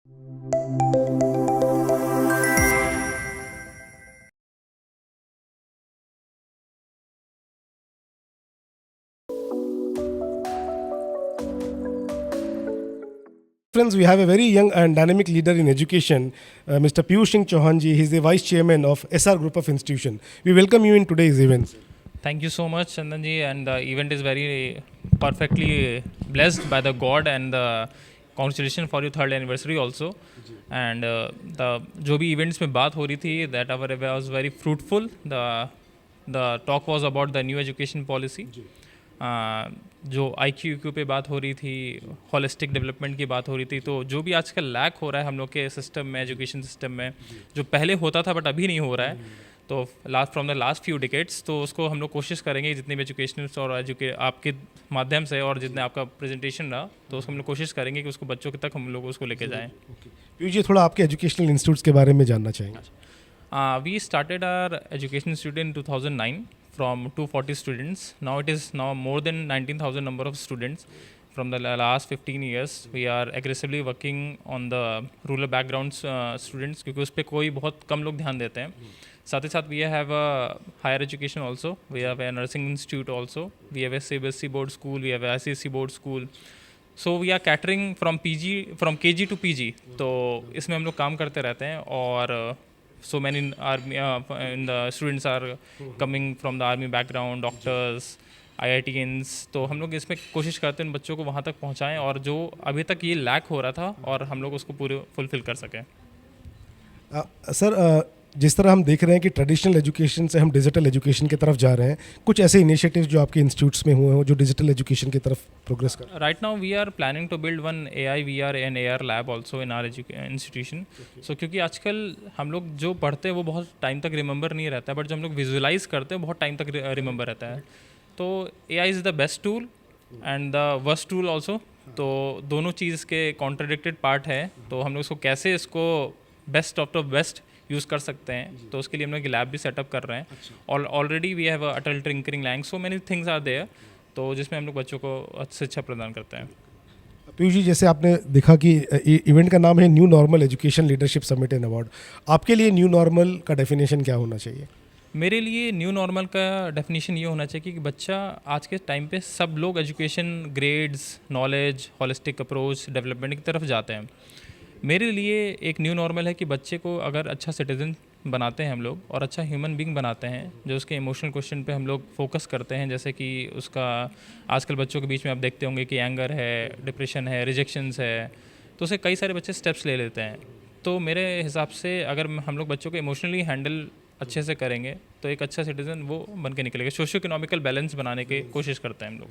Friends, we have a very young and dynamic leader in education, Mr. Piyush Singh Chauhan ji. He is the Vice Chairman of SR Group of Institution. We welcome you in today's event. Thank you so much, Chandan ji. And the event is very perfectly blessed by the God, and the congratulations for your 3rd anniversary also. And the जो भी events में बात हो रही थी, that our was very fruitful. The talk was about the new education policy. जो IQ पे बात हो रही थी, होलिस्टिक डेवलपमेंट की बात हो रही थी, तो जो भी आजकल लैक हो रहा है हम लोग के सिस्टम में, एजुकेशन सिस्टम में, जो पहले होता था बट अभी नहीं हो रहा है, तो from the last few decades, तो उसको हम लोग कोशिश करेंगे जितने भी एजुकेशनल्स और आपके माध्यम से और जितने आपका प्रेजेंटेशन रहा, तो उसको हम लोग कोशिश करेंगे कि उसको बच्चों तक हम लोग उसको लेके जाएँ। पीयूष जी, थोड़ा आपके एजुकेशनल इंस्टीट्यूट्स के बारे में जानना चाहेंगे। We started our education institute in 2009 from 240 students. Now it is now more than 19,000 number of students. From the last 15 years, we are aggressively working on the rural backgrounds students, क्योंकि उस पर कोई बहुत कम लोग ध्यान देते हैं। साथ ही साथ we have a higher education also. We have a nursing institute also. We have a CBSE board school. We have a ICSE board school. So we are catering from KG to PG. तो इसमें हम लोग काम करते रहते हैं, और so many army in the students are coming from the army background, doctors, IITians. तो हम लोग इसमें कोशिश करते हैं उन बच्चों को वहाँ तक पहुँचाएं, और जो अभी तक ये लैक हो रहा था, और हम लोग उसको पूरे फुलफिल कर सकें। सर, जिस तरह हम देख रहे हैं कि ट्रेडिशनल एजुकेशन से हम डिजिटल एजुकेशन की तरफ जा रहे हैं, कुछ ऐसे इनिशिएटिव्स जो आपके इंस्टीट्यूट्स में हुए हों जो डिजिटल एजुकेशन की तरफ प्रोग्रेस कर? Right now we are planning to build one AI, VR and AR lab also in our institution. So क्योंकि आजकल हम लोग जो पढ़ते हैं वो बहुत टाइम तक रिमेंबर नहीं रहता है, बट जो हम लोग विजुअलाइज करते हैं बहुत टाइम तक रिमेंबर रहता है। तो AI is the best tool and the worst tool also. तो दोनों चीज़ के कॉन्ट्राडिक्टेड पार्ट है, तो हम लोग इसको कैसे इसको best of the best use कर सकते हैं, तो उसके लिए हम लोग लैब भी सेटअप कर रहे हैं। और already we have Atal tinkering लैंग, so many things are there, तो जिसमें हम लोग बच्चों को अच्छे अच्छा प्रदान करते हैं। पीयूष जी, जैसे आपने देखा कि इवेंट का नाम है new normal education leadership summit and award, आपके लिए न्यू नॉर्मल का डेफिनेशन क्या होना चाहिए? मेरे लिए न्यू नॉर्मल का डेफिनेशन ये होना चाहिए कि बच्चा आज के टाइम पे सब लोग education, grades, knowledge, holistic approach, development की तरफ जाते हैं। मेरे लिए एक न्यू नॉर्मल है कि बच्चे को अगर अच्छा सिटीज़न बनाते हैं हम लोग, और अच्छा ह्यूमन बीइंग बनाते हैं, जो उसके इमोशनल क्वेश्चन पे हम लोग फोकस करते हैं, जैसे कि उसका आजकल बच्चों के बीच में आप देखते होंगे कि एंगर है, डिप्रेशन है, रिजेक्शंस है, तो उसे कई सारे बच्चे स्टेप्स ले लेते हैं। तो मेरे हिसाब से अगर हम लोग बच्चों को इमोशनली हैंडल अच्छे से करेंगे, तो एक अच्छा सिटीज़न वो बन के निकलेगा। सोशो इकोनॉमिकल बैलेंस बनाने की कोशिश करते हैं हम लोग।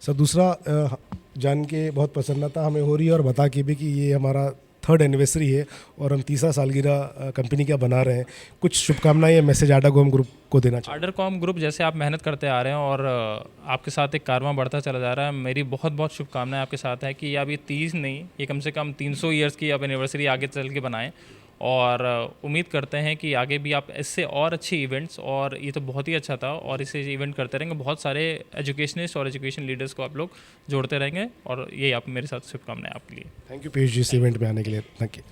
सर, दूसरा जान के बहुत प्रसन्नता हमें हो रही है, और बता के भी कि ये हमारा 3rd एनिवर्सरी है और हम 3रा सालगिरह कंपनी का बना रहे हैं। कुछ शुभकामनाएं या मैसेज आडाकॉम ग्रुप को देना चाहिए? आडाकॉम ग्रुप, जैसे आप मेहनत करते आ रहे हैं और आपके साथ एक कारवां बढ़ता चला जा रहा है, मेरी बहुत बहुत शुभकामनाएं आपके साथ है कि अब ये 30 नहीं, ये कम से कम 300 ईयर्स की अब एनिवर्सरी आगे चल के बनाएं, और उम्मीद करते हैं कि आगे भी आप इससे और अच्छे इवेंट्स, और ये तो बहुत ही अच्छा था, और इसे इवेंट करते रहेंगे, बहुत सारे एजुकेशनिस्ट और एजुकेशन लीडर्स को आप लोग जोड़ते रहेंगे, और ये आप मेरे साथ शुभकामनाएं आपके लिए। थैंक यू पीयूष जी, इस इवेंट में आने के लिए। Thank you.